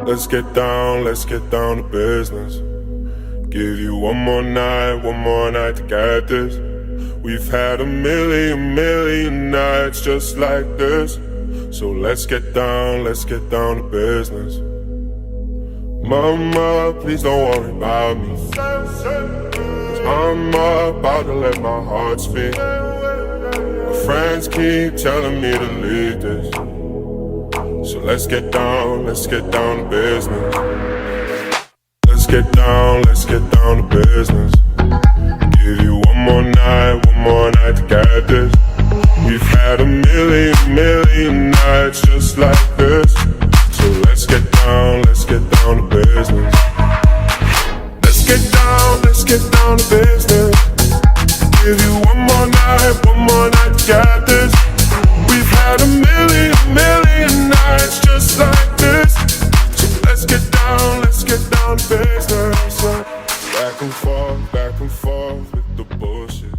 Let's get down to business. Give you one more night to get this. We've had a million nights just like this. So let's get down to business. Mama, please don't worry about me, 'cause I'm about to let my heart speak. My friends keep telling me to leave this. So let's get down to business. Let's get down to business. Give you one more night to get this. We've had a million nights just like this. So let's get down to business. Let's get down to business. Give you one more night to get this. We've had a million nights just like this. So let's get down to business. Back and forth with the bullshit.